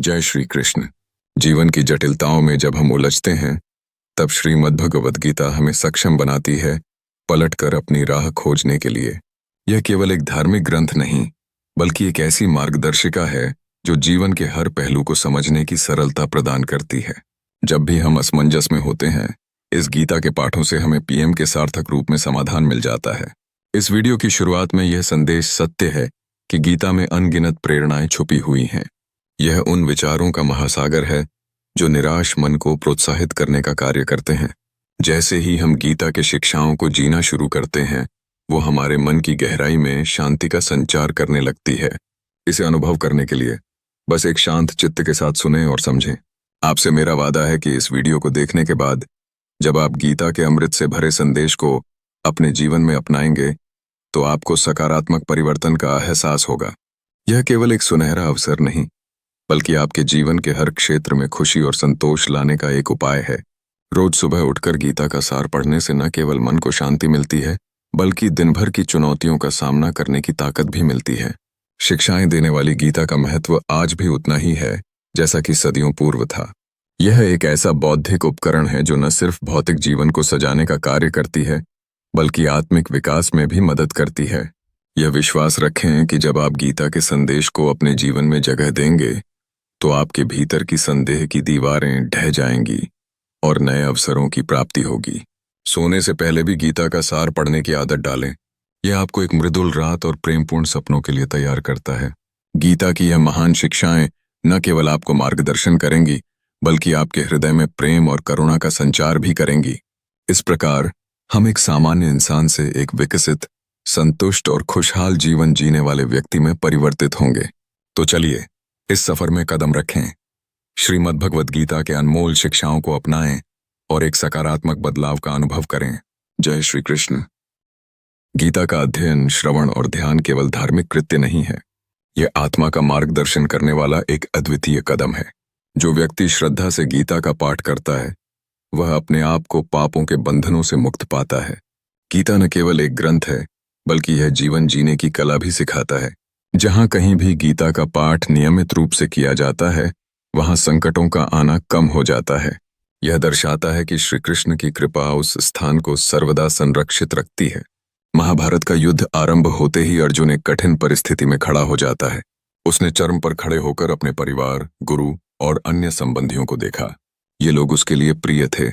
जय श्री कृष्ण। जीवन की जटिलताओं में जब हम उलझते हैं, तब श्रीमद् भगवद गीता हमें सक्षम बनाती है पलटकर अपनी राह खोजने के लिए। यह केवल एक धार्मिक ग्रंथ नहीं, बल्कि एक ऐसी मार्गदर्शिका है जो जीवन के हर पहलू को समझने की सरलता प्रदान करती है। जब भी हम असमंजस में होते हैं, इस गीता के पाठों से हमें पीएम के सार्थक रूप में समाधान मिल जाता है। इस वीडियो की शुरुआत में यह संदेश सत्य है कि गीता में अनगिनत प्रेरणाएं छुपी हुई हैं। यह उन विचारों का महासागर है जो निराश मन को प्रोत्साहित करने का कार्य करते हैं। जैसे ही हम गीता के शिक्षाओं को जीना शुरू करते हैं, वो हमारे मन की गहराई में शांति का संचार करने लगती है। इसे अनुभव करने के लिए बस एक शांत चित्त के साथ सुनें और समझें। आपसे मेरा वादा है कि इस वीडियो को देखने के बाद जब आप गीता के अमृत से भरे संदेश को अपने जीवन में अपनाएंगे, तो आपको सकारात्मक परिवर्तन का एहसास होगा। यह केवल एक सुनहरा अवसर नहीं, बल्कि आपके जीवन के हर क्षेत्र में खुशी और संतोष लाने का एक उपाय है। रोज सुबह उठकर गीता का सार पढ़ने से न केवल मन को शांति मिलती है, बल्कि दिन भर की चुनौतियों का सामना करने की ताकत भी मिलती है। शिक्षाएं देने वाली गीता का महत्व आज भी उतना ही है जैसा कि सदियों पूर्व था। यह एक ऐसा बौद्धिक उपकरण है जो न सिर्फ भौतिक जीवन को सजाने का कार्य करती है, बल्कि आत्मिक विकास में भी मदद करती है। यह विश्वास रखें कि जब आप गीता के संदेश को अपने जीवन में जगह देंगे, तो आपके भीतर की संदेह की दीवारें ढह जाएंगी और नए अवसरों की प्राप्ति होगी। सोने से पहले भी गीता का सार पढ़ने की आदत डालें। यह आपको एक मृदुल रात और प्रेमपूर्ण सपनों के लिए तैयार करता है। गीता की यह महान शिक्षाएं न केवल आपको मार्गदर्शन करेंगी, बल्कि आपके हृदय में प्रेम और करुणा का संचार भी करेंगी। इस प्रकार हम एक सामान्य इंसान से एक विकसित, संतुष्ट और खुशहाल जीवन जीने वाले व्यक्ति में परिवर्तित होंगे। तो चलिए इस सफर में कदम रखें, श्रीमद् भगवद गीता के अनमोल शिक्षाओं को अपनाएं और एक सकारात्मक बदलाव का अनुभव करें। जय श्री कृष्ण। गीता का अध्ययन, श्रवण और ध्यान केवल धार्मिक कृत्य नहीं है, यह आत्मा का मार्गदर्शन करने वाला एक अद्वितीय कदम है। जो व्यक्ति श्रद्धा से गीता का पाठ करता है, वह अपने आप को पापों के बंधनों से मुक्त पाता है। गीता न केवल एक ग्रंथ है, बल्कि यह जीवन जीने की कला भी सिखाता है। जहां कहीं भी गीता का पाठ नियमित रूप से किया जाता है, वहां संकटों का आना कम हो जाता है। यह दर्शाता है कि श्री कृष्ण की कृपा उस स्थान को सर्वदा संरक्षित रखती है। महाभारत का युद्ध आरंभ होते ही अर्जुन एक कठिन परिस्थिति में खड़ा हो जाता है। उसने चरम पर खड़े होकर अपने परिवार, गुरु और अन्य संबंधियों को देखा। ये लोग उसके लिए प्रिय थे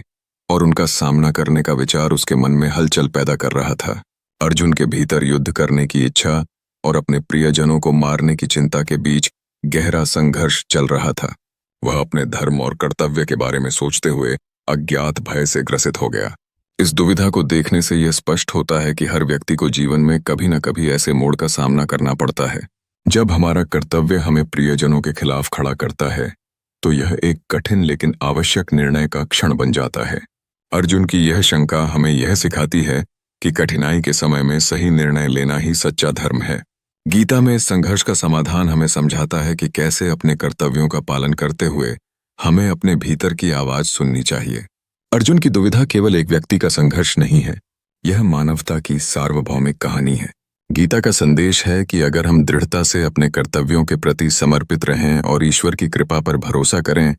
और उनका सामना करने का विचार उसके मन में हलचल पैदा कर रहा था। अर्जुन के भीतर युद्ध करने की इच्छा और अपने प्रियजनों को मारने की चिंता के बीच गहरा संघर्ष चल रहा था। वह अपने धर्म और कर्तव्य के बारे में सोचते हुए अज्ञात भय से ग्रसित हो गया। इस दुविधा को देखने से यह स्पष्ट होता है कि हर व्यक्ति को जीवन में कभी न कभी ऐसे मोड़ का सामना करना पड़ता है। जब हमारा कर्तव्य हमें प्रियजनों के खिलाफ खड़ा करता है, तो यह एक कठिन लेकिन आवश्यक निर्णय का क्षण बन जाता है। अर्जुन की यह शंका हमें यह सिखाती है कि कठिनाई के समय में सही निर्णय लेना ही सच्चा धर्म है। गीता में इस संघर्ष का समाधान हमें समझाता है कि कैसे अपने कर्तव्यों का पालन करते हुए हमें अपने भीतर की आवाज सुननी चाहिए। अर्जुन की दुविधा केवल एक व्यक्ति का संघर्ष नहीं है, यह मानवता की सार्वभौमिक कहानी है। गीता का संदेश है कि अगर हम दृढ़ता से अपने कर्तव्यों के प्रति समर्पित रहें और ईश्वर की कृपा पर भरोसा करें,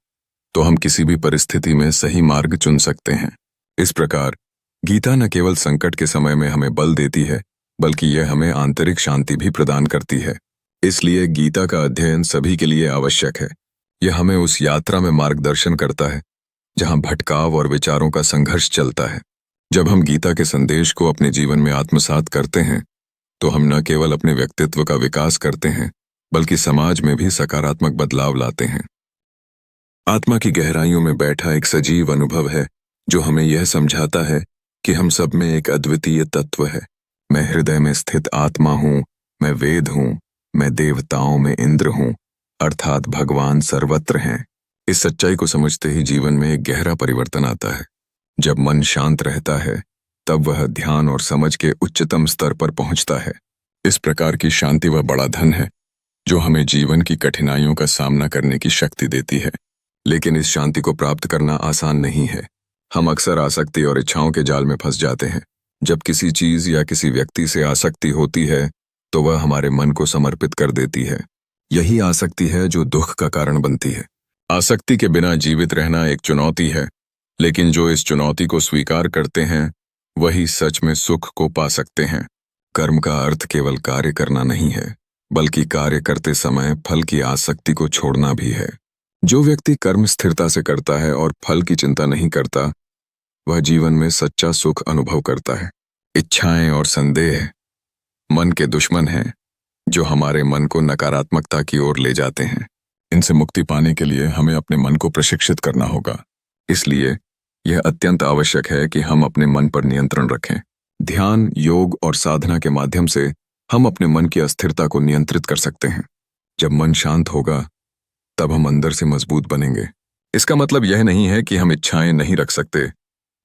तो हम किसी भी परिस्थिति में सही मार्ग चुन सकते हैं। इस प्रकार गीता न केवल संकट के समय में हमें बल देती है, बल्कि यह हमें आंतरिक शांति भी प्रदान करती है। इसलिए गीता का अध्ययन सभी के लिए आवश्यक है। यह हमें उस यात्रा में मार्गदर्शन करता है जहां भटकाव और विचारों का संघर्ष चलता है। जब हम गीता के संदेश को अपने जीवन में आत्मसात करते हैं, तो हम न केवल अपने व्यक्तित्व का विकास करते हैं, बल्कि समाज में भी सकारात्मक बदलाव लाते हैं। आत्मा की गहराइयों में बैठा एक सजीव अनुभव है जो हमें यह समझाता है कि हम सब में एक अद्वितीय तत्व है। मैं हृदय में स्थित आत्मा हूँ, मैं वेद हूँ, मैं देवताओं में इंद्र हूँ, अर्थात भगवान सर्वत्र हैं। इस सच्चाई को समझते ही जीवन में एक गहरा परिवर्तन आता है। जब मन शांत रहता है, तब वह ध्यान और समझ के उच्चतम स्तर पर पहुंचता है। इस प्रकार की शांति वह बड़ा धन है जो हमें जीवन की कठिनाइयों का सामना करने की शक्ति देती है। लेकिन इस शांति को प्राप्त करना आसान नहीं है। हम अक्सर आसक्ति और इच्छाओं के जाल में फंस जाते हैं। जब किसी चीज या किसी व्यक्ति से आसक्ति होती है, तो वह हमारे मन को समर्पित कर देती है। यही आसक्ति है जो दुख का कारण बनती है। आसक्ति के बिना जीवित रहना एक चुनौती है, लेकिन जो इस चुनौती को स्वीकार करते हैं वही सच में सुख को पा सकते हैं। कर्म का अर्थ केवल कार्य करना नहीं है, बल्कि कार्य करते समय फल की आसक्ति को छोड़ना भी है। जो व्यक्ति कर्म स्थिरता से करता है और फल की चिंता नहीं करता, वह जीवन में सच्चा सुख अनुभव करता है। इच्छाएं और संदेह मन के दुश्मन हैं, जो हमारे मन को नकारात्मकता की ओर ले जाते हैं। इनसे मुक्ति पाने के लिए हमें अपने मन को प्रशिक्षित करना होगा। इसलिए यह अत्यंत आवश्यक है कि हम अपने मन पर नियंत्रण रखें। ध्यान, योग और साधना के माध्यम से हम अपने मन की अस्थिरता को नियंत्रित कर सकते हैं। जब मन शांत होगा, तब हम अंदर से मजबूत बनेंगे। इसका मतलब यह नहीं है कि हम इच्छाएं नहीं रख सकते,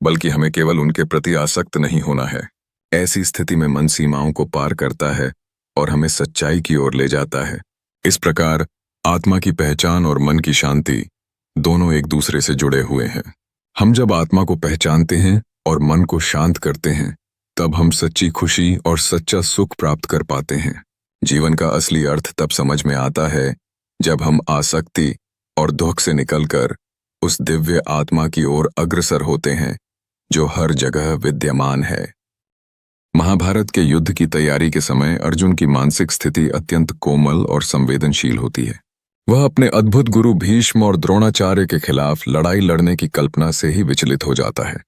बल्कि हमें केवल उनके प्रति आसक्त नहीं होना है। ऐसी स्थिति में मन सीमाओं को पार करता है और हमें सच्चाई की ओर ले जाता है। इस प्रकार आत्मा की पहचान और मन की शांति दोनों एक दूसरे से जुड़े हुए हैं। हम जब आत्मा को पहचानते हैं और मन को शांत करते हैं, तब हम सच्ची खुशी और सच्चा सुख प्राप्त कर पाते हैं। जीवन का असली अर्थ तब समझ में आता है जब हम आसक्ति और दुख से निकलकर उस दिव्य आत्मा की ओर अग्रसर होते हैं जो हर जगह विद्यमान है। महाभारत के युद्ध की तैयारी के समय अर्जुन की मानसिक स्थिति अत्यंत कोमल और संवेदनशील होती है। वह अपने अद्भुत गुरु भीष्म और द्रोणाचार्य के खिलाफ लड़ाई लड़ने की कल्पना से ही विचलित हो जाता है।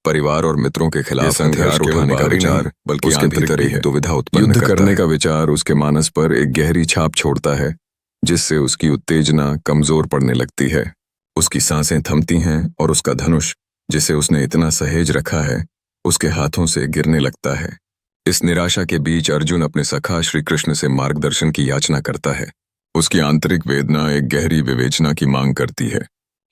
परिवार और मित्रों के खिलाफ हथियार उठाने का विचार, बल्कि उसके भीतर एक दुविधा उत्पन्न करता है। युद्ध करने का विचार उसके मानस पर एक गहरी छाप छोड़ता है, जिससे उसकी उत्तेजना कमजोर पड़ने लगती है। उसकी सांसें थमती हैं और उसका धनुष, जिसे उसने इतना सहेज रखा है, उसके हाथों से गिरने लगता है। इस निराशा के बीच अर्जुन अपने सखा श्री कृष्ण से मार्गदर्शन की याचना करता है। उसकी आंतरिक वेदना एक गहरी विवेचना की मांग करती है।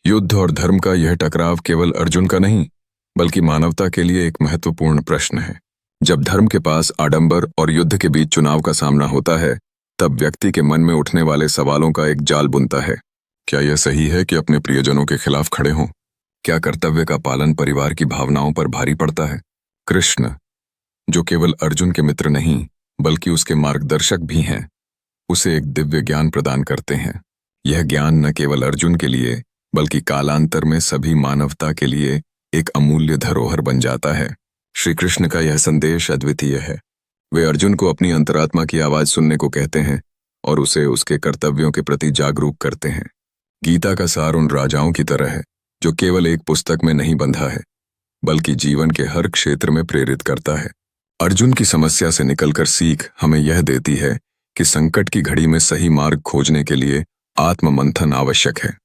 युद्ध और धर्म का यह टकराव केवल अर्जुन का नहीं, बल्कि मानवता के लिए एक महत्वपूर्ण प्रश्न है। जब धर्म के पास आडंबर और युद्ध के बीच चुनाव का सामना होता है, तब व्यक्ति के मन में उठने वाले सवालों का एक जाल बुनता है। क्या यह सही है कि अपने प्रियजनों के खिलाफ खड़े हों? क्या कर्तव्य का पालन परिवार की भावनाओं पर भारी पड़ता है? कृष्ण, जो केवल अर्जुन के मित्र नहीं, बल्कि उसके मार्गदर्शक भी हैं, उसे एक दिव्य ज्ञान प्रदान करते हैं। यह ज्ञान न केवल अर्जुन के लिए, बल्कि कालांतर में सभी मानवता के लिए एक अमूल्य धरोहर बन जाता है। श्री कृष्ण का यह संदेश अद्वितीय है। वे अर्जुन को अपनी अंतरात्मा की आवाज सुनने को कहते हैं और उसे उसके कर्तव्यों के प्रति जागरूक करते हैं। गीता का सार उन राजाओं की तरह है, जो केवल एक पुस्तक में नहीं बंधा है, बल्कि जीवन के हर क्षेत्र में प्रेरित करता है। अर्जुन की समस्या से निकलकर सीख हमें यह देती है कि संकट की घड़ी में सही मार्ग खोजने के लिए आत्ममंथन आवश्यक है।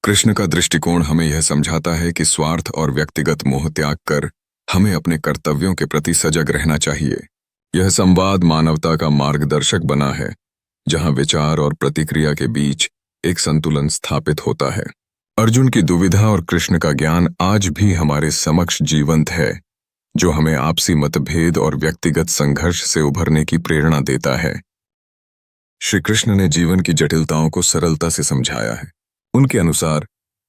कृष्ण का दृष्टिकोण हमें यह समझाता है कि स्वार्थ और व्यक्तिगत मोह त्याग कर हमें अपने कर्तव्यों के प्रति सजग रहना चाहिए। यह संवाद मानवता का मार्गदर्शक बना है, जहां विचार और प्रतिक्रिया के बीच एक संतुलन स्थापित होता है। अर्जुन की दुविधा और कृष्ण का ज्ञान आज भी हमारे समक्ष जीवंत है, जो हमें आपसी मतभेद और व्यक्तिगत संघर्ष से उभरने की प्रेरणा देता है। श्री कृष्ण ने जीवन की जटिलताओं को सरलता से समझाया है। उनके अनुसार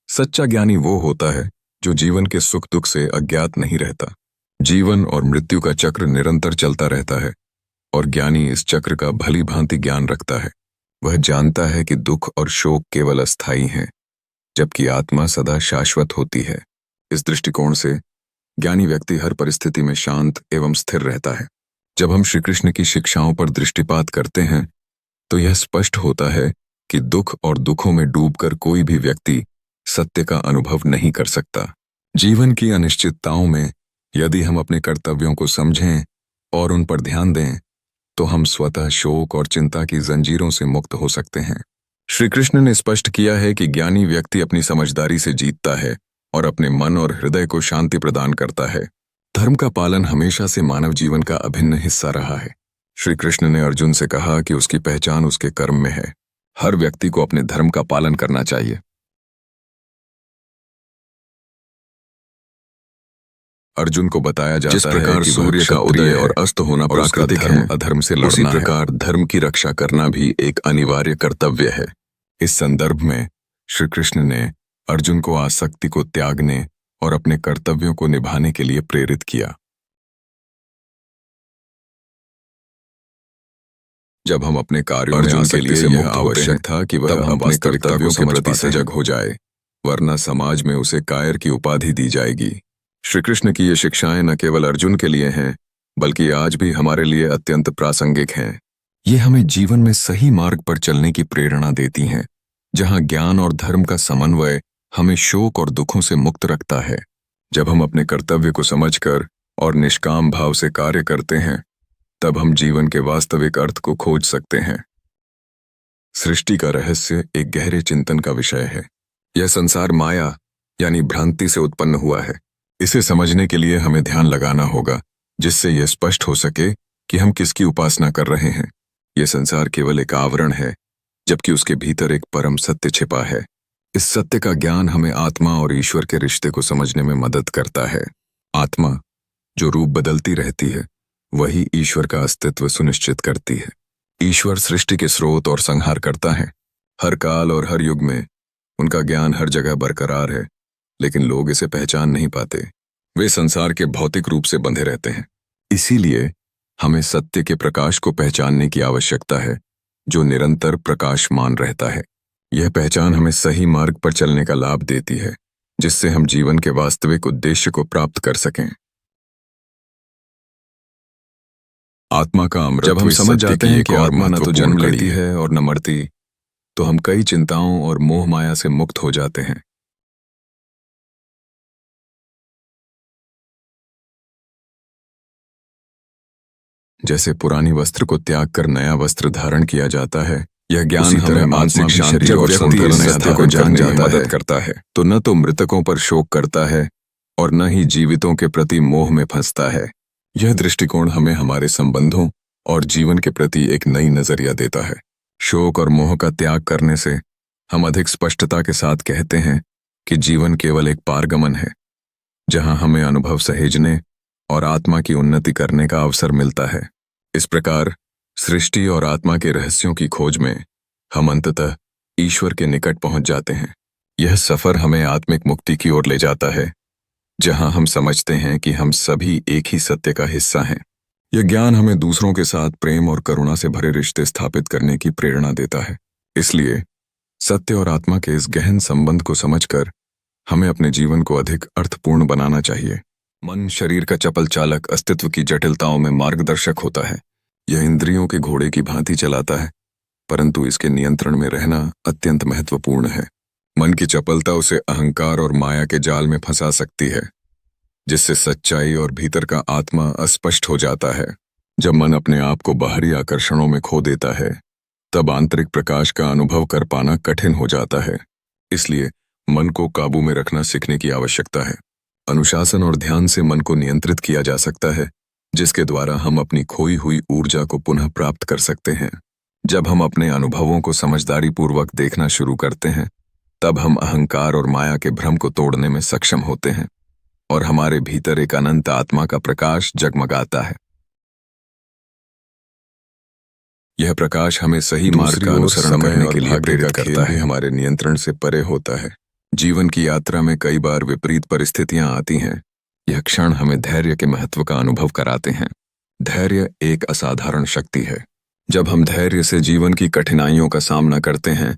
सच्चा ज्ञानी वो होता है जो जीवन के सुख दुख से अज्ञात नहीं रहता। जीवन और मृत्यु का चक्र निरंतर चलता रहता है और ज्ञानी इस चक्र का भली भांति ज्ञान रखता है। वह जानता है कि दुख और शोक केवल अस्थायी हैं, जबकि आत्मा सदा शाश्वत होती है। इस दृष्टिकोण से ज्ञानी व्यक्ति हर परिस्थिति में शांत एवं स्थिर रहता है। जब हम श्री कृष्ण की शिक्षाओं पर दृष्टिपात करते हैं, तो यह स्पष्ट होता है कि दुख और दुखों में डूबकर कोई भी व्यक्ति सत्य का अनुभव नहीं कर सकता। जीवन की अनिश्चितताओं में यदि हम अपने कर्तव्यों को समझें और उन पर ध्यान दें, तो हम स्वतः शोक और चिंता की जंजीरों से मुक्त हो सकते हैं। श्री कृष्ण ने स्पष्ट किया है कि ज्ञानी व्यक्ति अपनी समझदारी से जीतता है और अपने मन और हृदय को शांति प्रदान करता है। धर्म का पालन हमेशा से मानव जीवन का अभिन्न हिस्सा रहा है। श्री कृष्ण ने अर्जुन से कहा कि उसकी पहचान उसके कर्म में है। हर व्यक्ति को अपने धर्म का पालन करना चाहिए। अर्जुन को बताया जाता है जिस प्रकार सूर्य का उदय और अस्त होना प्राकृतिक है, अधर्म से लड़ना उसी प्रकार धर्म की रक्षा करना भी एक अनिवार्य कर्तव्य है। इस संदर्भ में श्री कृष्ण ने अर्जुन को आसक्ति को त्यागने और अपने कर्तव्यों को निभाने के लिए प्रेरित किया। जब हम अपने कार्यों में आसक्ति से यह आवश्यक था कि वह अपने कर्तव्यों के प्रति सजग हो जाए, वरना समाज में उसे कायर की उपाधि दी जाएगी। श्री कृष्ण की ये शिक्षाएं न केवल अर्जुन के लिए हैं, बल्कि आज भी हमारे लिए अत्यंत प्रासंगिक हैं। ये हमें जीवन में सही मार्ग पर चलने की प्रेरणा देती हैं, जहां ज्ञान और धर्म का समन्वय हमें शोक और दुखों से मुक्त रखता है। जब हम अपने कर्तव्य को समझकर और निष्काम भाव से कार्य करते हैं, तब हम जीवन के वास्तविक अर्थ को खोज सकते हैं। सृष्टि का रहस्य एक गहरे चिंतन का विषय है। यह संसार माया यानी भ्रांति से उत्पन्न हुआ है। इसे समझने के लिए हमें ध्यान लगाना होगा, जिससे यह स्पष्ट हो सके कि हम किसकी उपासना कर रहे हैं। यह संसार केवल एक आवरण है, जबकि उसके भीतर एक परम सत्य छिपा है। इस सत्य का ज्ञान हमें आत्मा और ईश्वर के रिश्ते को समझने में मदद करता है। आत्मा, जो रूप बदलती रहती है, वही ईश्वर का अस्तित्व सुनिश्चित करती है। ईश्वर सृष्टि के स्रोत और संहार करता है। हर काल और हर युग में उनका ज्ञान हर जगह बरकरार है, लेकिन लोग इसे पहचान नहीं पाते। वे संसार के भौतिक रूप से बंधे रहते हैं। इसीलिए हमें सत्य के प्रकाश को पहचानने की आवश्यकता है, जो निरंतर प्रकाशमान रहता है। यह पहचान हमें सही मार्ग पर चलने का लाभ देती है, जिससे हम जीवन के वास्तविक उद्देश्य को प्राप्त कर सकें। आत्मा का अमृत। जब हम समझ जाते हैं कि आत्मा न तो जन्म लेती है और न मरती, तो हम कई चिंताओं और मोह माया से मुक्त हो जाते हैं। जैसे पुरानी वस्त्र को त्याग कर नया वस्त्र धारण किया जाता है, यह ज्ञान हमें मानसिक शांति और संतुलन को जानने में मदद करता है। तो न तो मृतकों पर शोक करता है और न ही जीवितों के प्रति मोह में फंसता है। यह दृष्टिकोण हमें हमारे संबंधों और जीवन के प्रति एक नई नजरिया देता है। शोक और मोह का त्याग करने से हम अधिक स्पष्टता के साथ कहते हैं कि जीवन केवल एक पारगमन है, जहां हमें अनुभव सहेजने और आत्मा की उन्नति करने का अवसर मिलता है। इस प्रकार सृष्टि और आत्मा के रहस्यों की खोज में हम अंततः ईश्वर के निकट पहुंच जाते हैं। यह सफर हमें आत्मिक मुक्ति की ओर ले जाता है, जहां हम समझते हैं कि हम सभी एक ही सत्य का हिस्सा हैं। यह ज्ञान हमें दूसरों के साथ प्रेम और करुणा से भरे रिश्ते स्थापित करने की प्रेरणा देता है। इसलिए सत्य और आत्मा के इस गहन संबंध को समझकर हमें अपने जीवन को अधिक अर्थपूर्ण बनाना चाहिए। मन शरीर का चपल चालक अस्तित्व की जटिलताओं में मार्गदर्शक होता है। यह इंद्रियों के घोड़े की भांति चलाता है, परंतु इसके नियंत्रण में रहना अत्यंत महत्वपूर्ण है। मन की चपलता उसे अहंकार और माया के जाल में फंसा सकती है, जिससे सच्चाई और भीतर का आत्मा अस्पष्ट हो जाता है। जब मन अपने आप को बाहरी आकर्षणों में खो देता है, तब आंतरिक प्रकाश का अनुभव कर पाना कठिन हो जाता है। इसलिए मन को काबू में रखना सीखने की आवश्यकता है। अनुशासन और ध्यान से मन को नियंत्रित किया जा सकता है, जिसके द्वारा हम अपनी खोई हुई ऊर्जा को पुनः प्राप्त कर सकते हैं। जब हम अपने अनुभवों को समझदारीपूर्वक देखना शुरू करते हैं, तब हम अहंकार और माया के भ्रम को तोड़ने में सक्षम होते हैं और हमारे भीतर एक अनंत आत्मा का प्रकाश जगमगाता है। यह प्रकाश हमें सही मार्ग का अनुसरण करने के लिए प्रेरित करता है, हमारे नियंत्रण से परे होता है। जीवन की यात्रा में कई बार विपरीत परिस्थितियां आती हैं। यह क्षण हमें धैर्य के महत्व का अनुभव कराते हैं। धैर्य एक असाधारण शक्ति है। जब हम धैर्य से जीवन की कठिनाइयों का सामना करते हैं,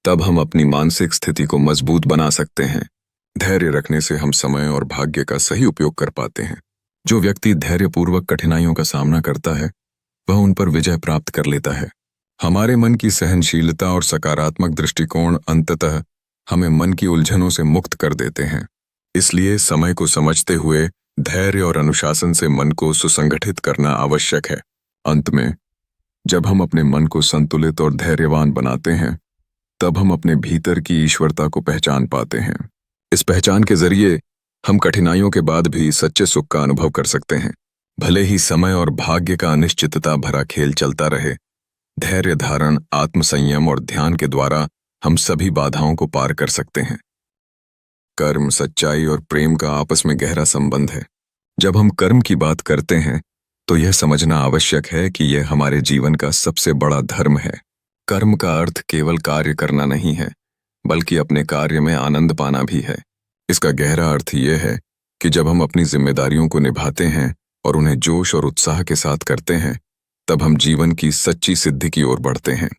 तब हम अपनी मानसिक स्थिति को मजबूत बना सकते हैं। धैर्य रखने से हम समय और भाग्य का सही उपयोग कर पाते हैं। जो व्यक्ति धैर्यपूर्वक कठिनाइयों का सामना करता है, वह उन पर विजय प्राप्त कर लेता है। हमारे मन की सहनशीलता और सकारात्मक दृष्टिकोण अंततः हमें मन की उलझनों से मुक्त कर देते हैं। इसलिए समय को समझते हुए धैर्य और अनुशासन से मन को सुसंगठित करना आवश्यक है। अंत में, जब हम अपने मन को संतुलित और धैर्यवान बनाते हैं, तब हम अपने भीतर की ईश्वरता को पहचान पाते हैं। इस पहचान के जरिए हम कठिनाइयों के बाद भी सच्चे सुख का अनुभव कर सकते हैं। भले ही समय और भाग्य का अनिश्चितता भरा खेल चलता रहे, धैर्य धारण, आत्मसंयम और ध्यान के द्वारा हम सभी बाधाओं को पार कर सकते हैं। कर्म, सच्चाई और प्रेम का आपस में गहरा संबंध है। जब हम कर्म की बात करते हैं, तो यह समझना आवश्यक है कि यह हमारे जीवन का सबसे बड़ा धर्म है। कर्म का अर्थ केवल कार्य करना नहीं है, बल्कि अपने कार्य में आनंद पाना भी है। इसका गहरा अर्थ यह है कि जब हम अपनी जिम्मेदारियों को निभाते हैं और उन्हें जोश और उत्साह के साथ करते हैं, तब हम जीवन की सच्ची सिद्धि की ओर बढ़ते हैं।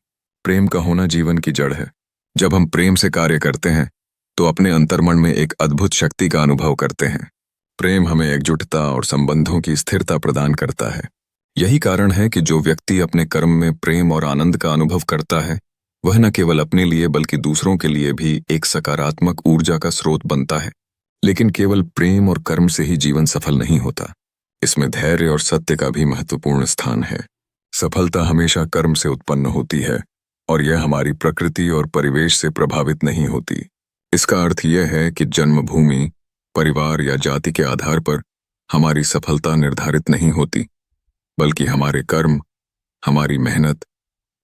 प्रेम का होना जीवन की जड़ है। जब हम प्रेम से कार्य करते हैं तो अपने अंतर्मन में एक अद्भुत शक्ति का अनुभव करते हैं। प्रेम हमें एकजुटता और संबंधों की स्थिरता प्रदान करता है। यही कारण है कि जो व्यक्ति अपने कर्म में प्रेम और आनंद का अनुभव करता है, वह न केवल अपने लिए बल्कि दूसरों के लिए भी एक सकारात्मक ऊर्जा का स्रोत बनता है। लेकिन केवल प्रेम और कर्म से ही जीवन सफल नहीं होता। इसमें धैर्य और सत्य का भी महत्वपूर्ण स्थान है। सफलता हमेशा कर्म से उत्पन्न होती है और यह हमारी प्रकृति और परिवेश से प्रभावित नहीं होती। इसका अर्थ यह है कि जन्मभूमि, परिवार या जाति के आधार पर हमारी सफलता निर्धारित नहीं होती, बल्कि हमारे कर्म, हमारी मेहनत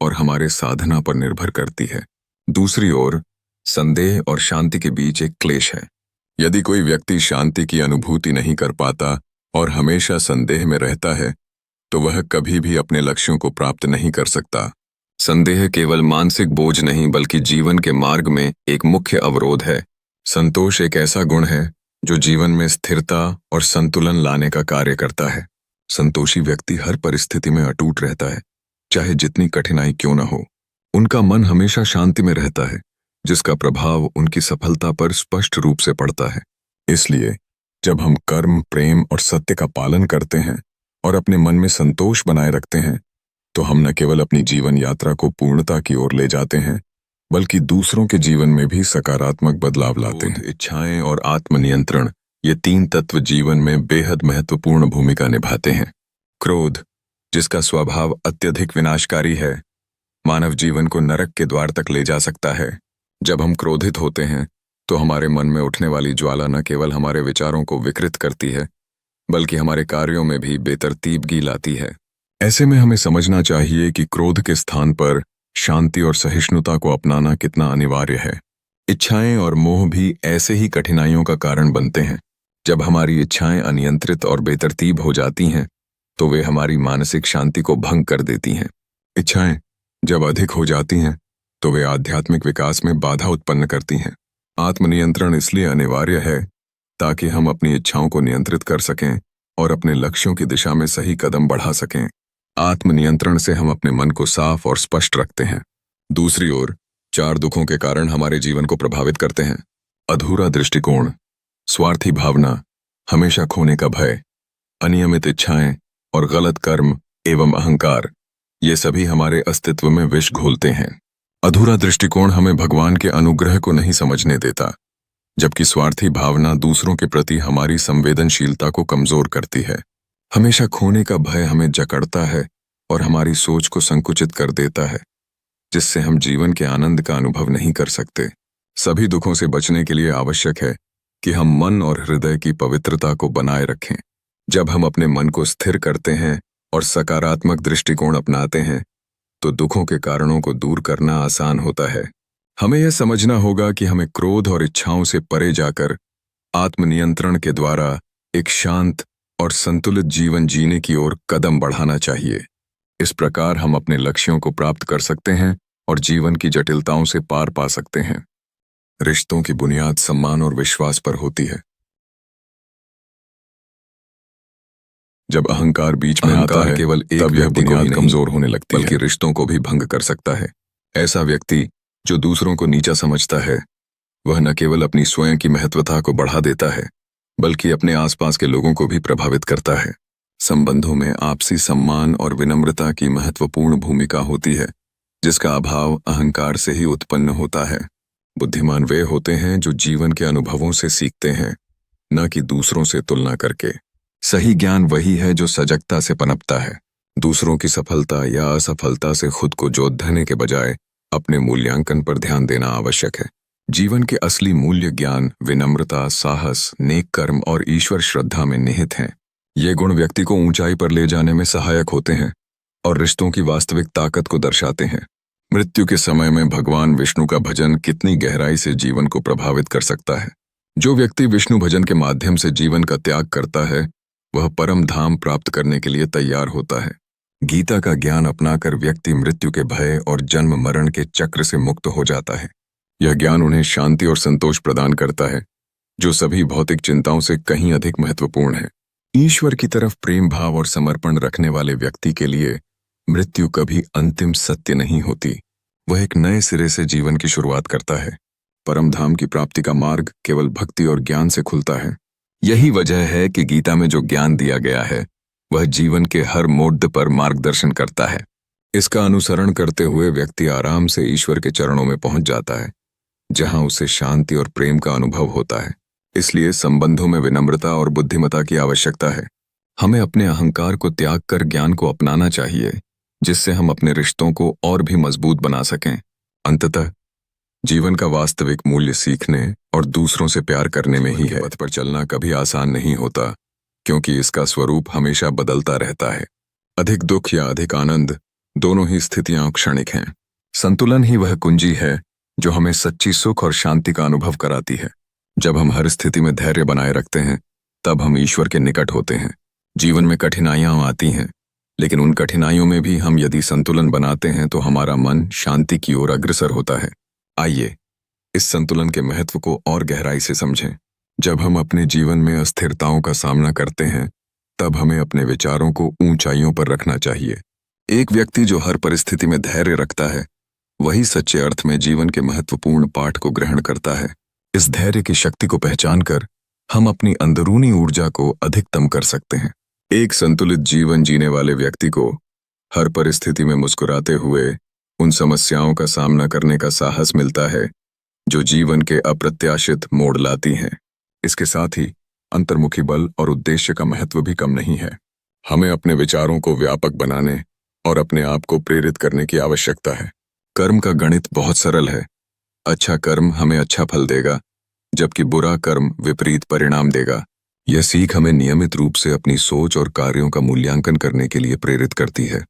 और हमारे साधना पर निर्भर करती है। दूसरी ओर, संदेह और शांति के बीच एक क्लेश है। यदि कोई व्यक्ति शांति की अनुभूति नहीं कर पाता और हमेशा संदेह में रहता है, तो वह कभी भी अपने लक्ष्यों को प्राप्त नहीं कर सकता। संदेह केवल मानसिक बोझ नहीं बल्कि जीवन के मार्ग में एक मुख्य अवरोध है। संतोष एक ऐसा गुण है जो जीवन में स्थिरता और संतुलन लाने का कार्य करता है। संतोषी व्यक्ति हर परिस्थिति में अटूट रहता है, चाहे जितनी कठिनाई क्यों न हो। उनका मन हमेशा शांति में रहता है, जिसका प्रभाव उनकी सफलता पर स्पष्ट रूप से पड़ता है। इसलिए जब हम कर्म, प्रेम और सत्य का पालन करते हैं और अपने मन में संतोष बनाए रखते हैं, तो हम न केवल अपनी जीवन यात्रा को पूर्णता की ओर ले जाते हैं, बल्कि दूसरों के जीवन में भी सकारात्मक बदलाव लाते हैं। इच्छाएं और आत्मनियंत्रण, ये तीन तत्व जीवन में बेहद महत्वपूर्ण भूमिका निभाते हैं। क्रोध, जिसका स्वभाव अत्यधिक विनाशकारी है, मानव जीवन को नरक के द्वार तक ले जा सकता है। जब हम क्रोधित होते हैं तो हमारे मन में उठने वाली ज्वाला न केवल हमारे विचारों को विकृत करती है, बल्कि हमारे कार्यों में भी बेतरतीबगी लाती है। ऐसे में हमें समझना चाहिए कि क्रोध के स्थान पर शांति और सहिष्णुता को अपनाना कितना अनिवार्य है। इच्छाएं और मोह भी ऐसे ही कठिनाइयों का कारण बनते हैं। जब हमारी इच्छाएं अनियंत्रित और बेतरतीब हो जाती हैं, तो वे हमारी मानसिक शांति को भंग कर देती हैं। इच्छाएं जब अधिक हो जाती हैं, तो वे आध्यात्मिक विकास में बाधा उत्पन्न करती हैं। आत्मनियंत्रण इसलिए अनिवार्य है ताकि हम अपनी इच्छाओं को नियंत्रित कर सकें और अपने लक्ष्यों की दिशा में सही कदम बढ़ा सकें। आत्मनियंत्रण से हम अपने मन को साफ और स्पष्ट रखते हैं। दूसरी ओर, 4 दुखों के कारण हमारे जीवन को प्रभावित करते हैं। अधूरा दृष्टिकोण, स्वार्थी भावना, हमेशा खोने का भय, अनियमित इच्छाएं और गलत कर्म एवं अहंकार, ये सभी हमारे अस्तित्व में विष घोलते हैं। अधूरा दृष्टिकोण हमें भगवान के अनुग्रह को नहीं समझने देता, जबकि स्वार्थी भावना दूसरों के प्रति हमारी संवेदनशीलता को कमजोर करती है। हमेशा खोने का भय हमें जकड़ता है और हमारी सोच को संकुचित कर देता है, जिससे हम जीवन के आनंद का अनुभव नहीं कर सकते। सभी दुखों से बचने के लिए आवश्यक है कि हम मन और हृदय की पवित्रता को बनाए रखें। जब हम अपने मन को स्थिर करते हैं और सकारात्मक दृष्टिकोण अपनाते हैं, तो दुखों के कारणों को दूर करना आसान होता है। हमें यह समझना होगा कि हमें क्रोध और इच्छाओं से परे जाकर आत्मनियंत्रण के द्वारा एक शांत और संतुलित जीवन जीने की ओर कदम बढ़ाना चाहिए। इस प्रकार हम अपने लक्ष्यों को प्राप्त कर सकते हैं और जीवन की जटिलताओं से पार पा सकते हैं। रिश्तों की बुनियाद सम्मान और विश्वास पर होती है। जब अहंकार बीच में आता है, केवल एक व्यक्ति बुनियाद कमजोर होने लगती है, बल्कि रिश्तों को भी भंग कर सकता है। ऐसा व्यक्ति जो दूसरों को नीचा समझता है, वह न केवल अपनी स्वयं की महत्वता को बढ़ा देता है, बल्कि अपने आसपास के लोगों को भी प्रभावित करता है। संबंधों में आपसी सम्मान और विनम्रता की महत्वपूर्ण भूमिका होती है, जिसका अभाव अहंकार से ही उत्पन्न होता है। बुद्धिमान वे होते हैं जो जीवन के अनुभवों से सीखते हैं, न कि दूसरों से तुलना करके। सही ज्ञान वही है जो सजगता से पनपता है। दूसरों की सफलता या असफलता से खुद को जोतने के बजाय अपने मूल्यांकन पर ध्यान देना आवश्यक है। जीवन के असली मूल्य ज्ञान, विनम्रता, साहस, नेक कर्म और ईश्वर श्रद्धा में निहित हैं। ये गुण व्यक्ति को ऊंचाई पर ले जाने में सहायक होते हैं और रिश्तों की वास्तविक ताकत को दर्शाते हैं। मृत्यु के समय में भगवान विष्णु का भजन कितनी गहराई से जीवन को प्रभावित कर सकता है। जो व्यक्ति विष्णु भजन के माध्यम से जीवन का त्याग करता है, वह परम धाम प्राप्त करने के लिए तैयार होता है। गीता का ज्ञान अपनाकर व्यक्ति मृत्यु के भय और जन्म मरण के चक्र से मुक्त हो जाता है। यह ज्ञान उन्हें शांति और संतोष प्रदान करता है, जो सभी भौतिक चिंताओं से कहीं अधिक महत्वपूर्ण है। ईश्वर की तरफ प्रेम भाव और समर्पण रखने वाले व्यक्ति के लिए मृत्यु कभी अंतिम सत्य नहीं होती, वह एक नए सिरे से जीवन की शुरुआत करता है। परम धाम की प्राप्ति का मार्ग केवल भक्ति और ज्ञान से खुलता है। यही वजह है कि गीता में जो ज्ञान दिया गया है वह जीवन के हर मोड़ पर मार्गदर्शन करता है। इसका अनुसरण करते हुए व्यक्ति आराम से ईश्वर के चरणों में पहुंच जाता है, जहां उसे शांति और प्रेम का अनुभव होता है। इसलिए संबंधों में विनम्रता और बुद्धिमता की आवश्यकता है। हमें अपने अहंकार को त्याग कर ज्ञान को अपनाना चाहिए, जिससे हम अपने रिश्तों को और भी मजबूत बना सकें। अंततः जीवन का वास्तविक मूल्य सीखने और दूसरों से प्यार करने में ही है। पथ पर चलना कभी आसान नहीं होता, क्योंकि इसका स्वरूप हमेशा बदलता रहता है। अधिक दुख या अधिक आनंद, दोनों ही स्थितियां क्षणिक हैं। संतुलन ही वह कुंजी है जो हमें सच्ची सुख और शांति का अनुभव कराती है। जब हम हर स्थिति में धैर्य बनाए रखते हैं, तब हम ईश्वर के निकट होते हैं। जीवन में कठिनाइयां आती हैं, लेकिन उन कठिनाइयों में भी हम यदि संतुलन बनाते हैं तो हमारा मन शांति की ओर अग्रसर होता है। आइए इस संतुलन के महत्व को और गहराई से समझें। जब हम अपने जीवन में अस्थिरताओं का सामना करते हैं, तब हमें अपने विचारों को ऊंचाइयों पर रखना चाहिए। एक व्यक्ति जो हर परिस्थिति में धैर्य रखता है, वही सच्चे अर्थ में जीवन के महत्वपूर्ण पाठ को ग्रहण करता है। इस धैर्य की शक्ति को पहचान कर हम अपनी अंदरूनी ऊर्जा को अधिकतम कर सकते हैं। एक संतुलित जीवन जीने वाले व्यक्ति को हर परिस्थिति में मुस्कुराते हुए उन समस्याओं का सामना करने का साहस मिलता है जो जीवन के अप्रत्याशित मोड़ लाती हैं। इसके साथ ही अंतर्मुखी बल और उद्देश्य का महत्व भी कम नहीं है। हमें अपने विचारों को व्यापक बनाने और अपने आप को प्रेरित करने की आवश्यकता है। कर्म का गणित बहुत सरल है। अच्छा कर्म हमें अच्छा फल देगा, जबकि बुरा कर्म विपरीत परिणाम देगा। यह सीख हमें नियमित रूप से अपनी सोच और कार्यों का मूल्यांकन करने के लिए प्रेरित करती है।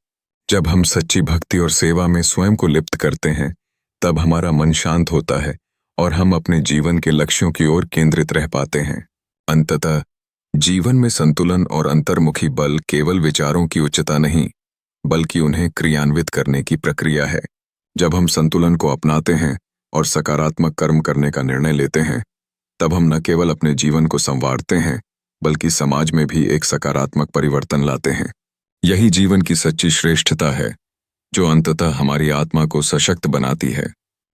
जब हम सच्ची भक्ति और सेवा में स्वयं को लिप्त करते हैं, तब हमारा मन शांत होता है और हम अपने जीवन के लक्ष्यों की ओर केंद्रित रह पाते हैं। अंततः जीवन में संतुलन और अंतर्मुखी बल केवल विचारों की उच्चता नहीं, बल्कि उन्हें क्रियान्वित करने की प्रक्रिया है। जब हम संतुलन को अपनाते हैं और सकारात्मक कर्म करने का निर्णय लेते हैं, तब हम न केवल अपने जीवन को संवारते हैं, बल्कि समाज में भी एक सकारात्मक परिवर्तन लाते हैं। यही जीवन की सच्ची श्रेष्ठता है, जो अंततः हमारी आत्मा को सशक्त बनाती है।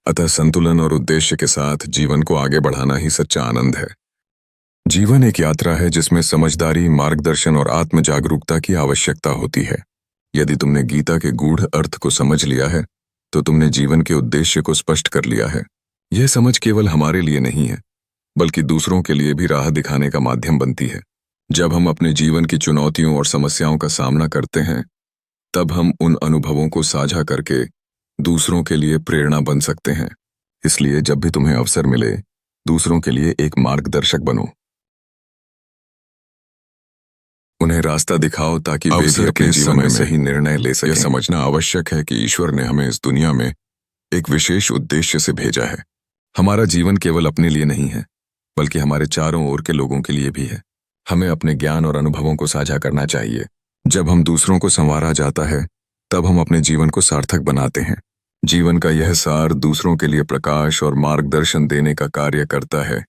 अतः संतुलन और उद्देश्य के साथ जीवन को आगे बढ़ाना ही सच्चा आनंद है। जीवन एक यात्रा है जिसमें समझदारी, मार्गदर्शन और आत्म जागरूकता की आवश्यकता होती है। यदि तुमने गीता के गूढ़ अर्थ को समझ लिया है, तो तुमने जीवन के उद्देश्य को स्पष्ट कर लिया है। यह समझ केवल हमारे लिए नहीं है, बल्कि दूसरों के लिए भी राह दिखाने का माध्यम बनती है। जब हम अपने जीवन की चुनौतियों और समस्याओं का सामना करते हैं, तब हम उन अनुभवों को साझा करके दूसरों के लिए प्रेरणा बन सकते हैं। इसलिए जब भी तुम्हें अवसर मिले, दूसरों के लिए एक मार्गदर्शक बनो। उन्हें रास्ता दिखाओ ताकि वे भी अपने जीवन में सही निर्णय ले सकें। यह समझना आवश्यक है कि ईश्वर ने हमें इस दुनिया में एक विशेष उद्देश्य से भेजा है। हमारा जीवन केवल अपने लिए नहीं है, बल्कि हमारे चारों ओर के लोगों के लिए भी है। हमें अपने ज्ञान और अनुभवों को साझा करना चाहिए। जब हम दूसरों को संवारा जाता है, तब हम अपने जीवन को सार्थक बनाते हैं। जीवन का यह सार दूसरों के लिए प्रकाश और मार्गदर्शन देने का कार्य करता है,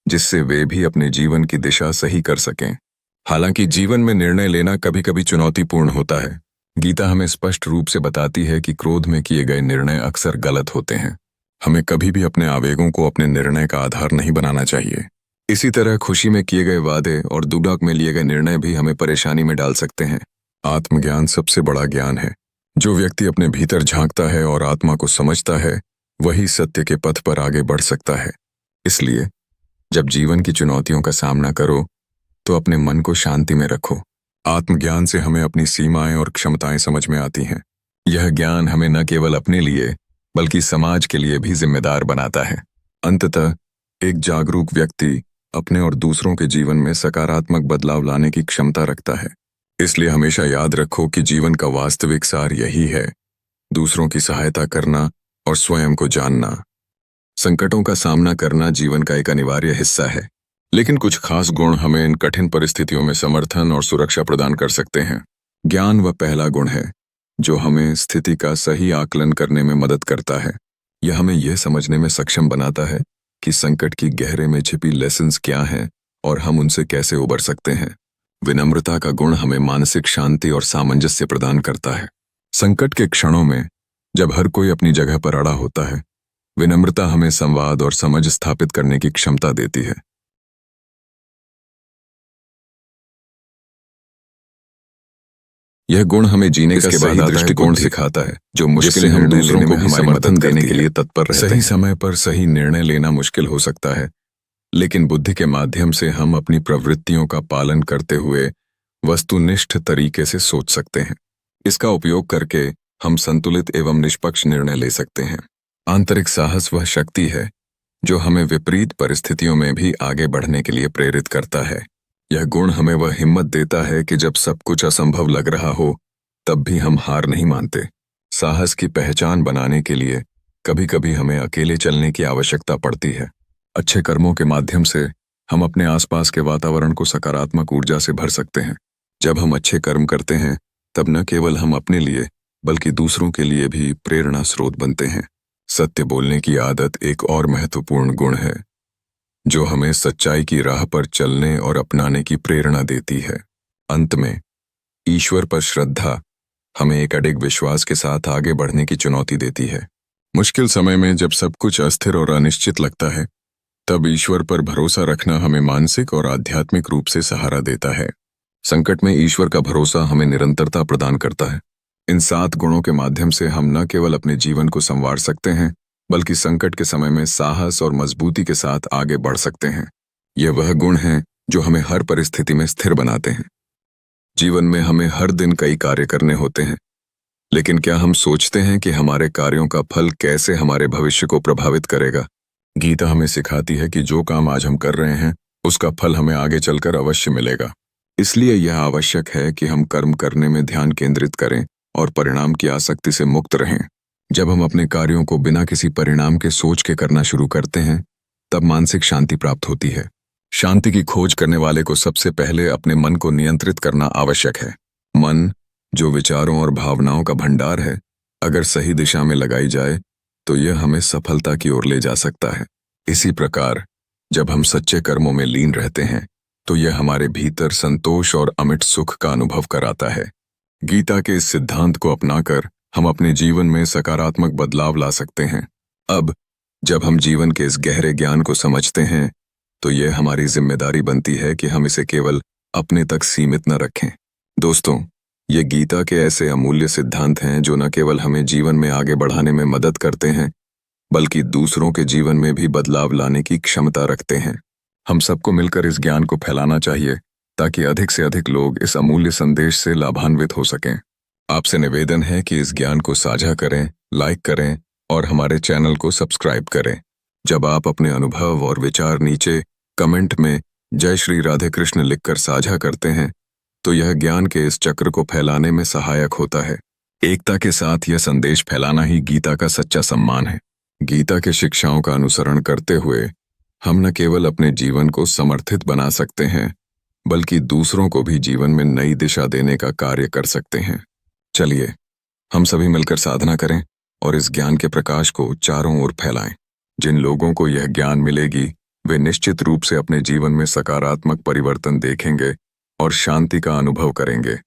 जिससे वे भी अपने जीवन की दिशा सही कर सकें। हालांकि जीवन में निर्णय लेना कभी कभी चुनौतीपूर्ण होता है। गीता हमें स्पष्ट रूप से बताती है कि क्रोध में किए गए निर्णय अक्सर गलत होते हैं। हमें कभी भी अपने आवेगों को अपने निर्णय का आधार नहीं बनाना चाहिए। इसी तरह खुशी में किए गए वादे और दुख में लिए गए निर्णय भी हमें परेशानी में डाल सकते हैं। आत्मज्ञान सबसे बड़ा ज्ञान है। जो व्यक्ति अपने भीतर झांकता है और आत्मा को समझता है, वही सत्य के पथ पर आगे बढ़ सकता है। इसलिए जब जीवन की चुनौतियों का सामना करो, तो अपने मन को शांति में रखो। आत्मज्ञान से हमें अपनी सीमाएं और क्षमताएं समझ में आती हैं। यह ज्ञान हमें न केवल अपने लिए, बल्कि समाज के लिए भी जिम्मेदार बनाता है। अंततः एक जागरूक व्यक्ति अपने और दूसरों के जीवन में सकारात्मक बदलाव लाने की क्षमता रखता है। इसलिए हमेशा याद रखो कि जीवन का वास्तविक सार यही है: दूसरों की सहायता करना और स्वयं को जानना। संकटों का सामना करना जीवन का एक अनिवार्य हिस्सा है, लेकिन कुछ खास गुण हमें इन कठिन परिस्थितियों में समर्थन और सुरक्षा प्रदान कर सकते हैं। ज्ञान वह पहला गुण है जो हमें स्थिति का सही आकलन करने में मदद करता है। यह हमें यह समझने में सक्षम बनाता है कि संकट की गहरे में छिपी लेसन्स क्या हैं और हम उनसे कैसे उबर सकते हैं। विनम्रता का गुण हमें मानसिक शांति और सामंजस्य प्रदान करता है। संकट के क्षणों में जब हर कोई अपनी जगह पर अड़ा होता है, विनम्रता हमें संवाद और समझ स्थापित करने की क्षमता देती है। यह गुण हमें जीने का सही दृष्टिकोण सिखाता है, जो मुश्किल निर्णय लेने में हमारी मदद देने के लिए तत्पर रहते हैं। सही समय पर सही निर्णय लेना मुश्किल हो सकता है, लेकिन बुद्धि के माध्यम से हम अपनी प्रवृत्तियों का पालन करते हुए वस्तुनिष्ठ तरीके से सोच सकते हैं। इसका उपयोग करके हम संतुलित एवं निष्पक्ष निर्णय ले सकते हैं। आंतरिक साहस वह शक्ति है जो हमें विपरीत परिस्थितियों में भी आगे बढ़ने के लिए प्रेरित करता है। यह गुण हमें वह हिम्मत देता है कि जब सब कुछ असंभव लग रहा हो, तब भी हम हार नहीं मानते। साहस की पहचान बनाने के लिए कभी कभी हमें अकेले चलने की आवश्यकता पड़ती है। अच्छे कर्मों के माध्यम से हम अपने आसपास के वातावरण को सकारात्मक ऊर्जा से भर सकते हैं। जब हम अच्छे कर्म करते हैं, तब न केवल हम अपने लिए बल्कि दूसरों के लिए भी प्रेरणा स्रोत बनते हैं। सत्य बोलने की आदत एक और महत्वपूर्ण गुण है जो हमें सच्चाई की राह पर चलने और अपनाने की प्रेरणा देती है। अंत में, ईश्वर पर श्रद्धा हमें एक अडिग विश्वास के साथ आगे बढ़ने की चुनौती देती है। मुश्किल समय में जब सब कुछ अस्थिर और अनिश्चित लगता है, तब ईश्वर पर भरोसा रखना हमें मानसिक और आध्यात्मिक रूप से सहारा देता है। संकट में ईश्वर का भरोसा हमें निरंतरता प्रदान करता है। इन 7 गुणों के माध्यम से हम न केवल अपने जीवन को संवार सकते हैं, बल्कि संकट के समय में साहस और मजबूती के साथ आगे बढ़ सकते हैं। ये वह गुण हैं जो हमें हर परिस्थिति में स्थिर बनाते हैं। जीवन में हमें हर दिन कई कार्य करने होते हैं, लेकिन क्या हम सोचते हैं कि हमारे कार्यों का फल कैसे हमारे भविष्य को प्रभावित करेगा? गीता हमें सिखाती है कि जो काम आज हम कर रहे हैं, उसका फल हमें आगे चलकर अवश्य मिलेगा। इसलिए यह आवश्यक है कि हम कर्म करने में ध्यान केंद्रित करें और परिणाम की आसक्ति से मुक्त रहें। जब हम अपने कार्यों को बिना किसी परिणाम के सोच के करना शुरू करते हैं, तब मानसिक शांति प्राप्त होती है। शांति की खोज करने वाले को सबसे पहले अपने मन को नियंत्रित करना आवश्यक है। मन, जो विचारों और भावनाओं का भंडार है, अगर सही दिशा में लगाई जाए तो यह हमें सफलता की ओर ले जा सकता है। इसी प्रकार जब हम सच्चे कर्मों में लीन रहते हैं, तो यह हमारे भीतर संतोष और अमिट सुख का अनुभव कराता है। गीता के इस सिद्धांत को अपनाकर हम अपने जीवन में सकारात्मक बदलाव ला सकते हैं। अब जब हम जीवन के इस गहरे ज्ञान को समझते हैं, तो यह हमारी जिम्मेदारी बनती है कि हम इसे केवल अपने तक सीमित न रखें। दोस्तों, ये गीता के ऐसे अमूल्य सिद्धांत हैं जो न केवल हमें जीवन में आगे बढ़ाने में मदद करते हैं, बल्कि दूसरों के जीवन में भी बदलाव लाने की क्षमता रखते हैं। हम सबको मिलकर इस ज्ञान को फैलाना चाहिए ताकि अधिक से अधिक लोग इस अमूल्य संदेश से लाभान्वित हो सकें। आपसे निवेदन है कि इस ज्ञान को साझा करें, लाइक करें और हमारे चैनल को सब्सक्राइब करें। जब आप अपने अनुभव और विचार नीचे कमेंट में जय श्री राधे कृष्ण लिखकर साझा करते हैं, तो यह ज्ञान के इस चक्र को फैलाने में सहायक होता है। एकता के साथ यह संदेश फैलाना ही गीता का सच्चा सम्मान है। गीता के शिक्षाओं का अनुसरण करते हुए हम न केवल अपने जीवन को समर्थित बना सकते हैं, बल्कि दूसरों को भी जीवन में नई दिशा देने का कार्य कर सकते हैं। चलिए, हम सभी मिलकर साधना करें और इस ज्ञान के प्रकाश को चारों ओर फैलाएं। जिन लोगों को यह ज्ञान मिलेगी, वे निश्चित रूप से अपने जीवन में सकारात्मक परिवर्तन देखेंगे और शांति का अनुभव करेंगे।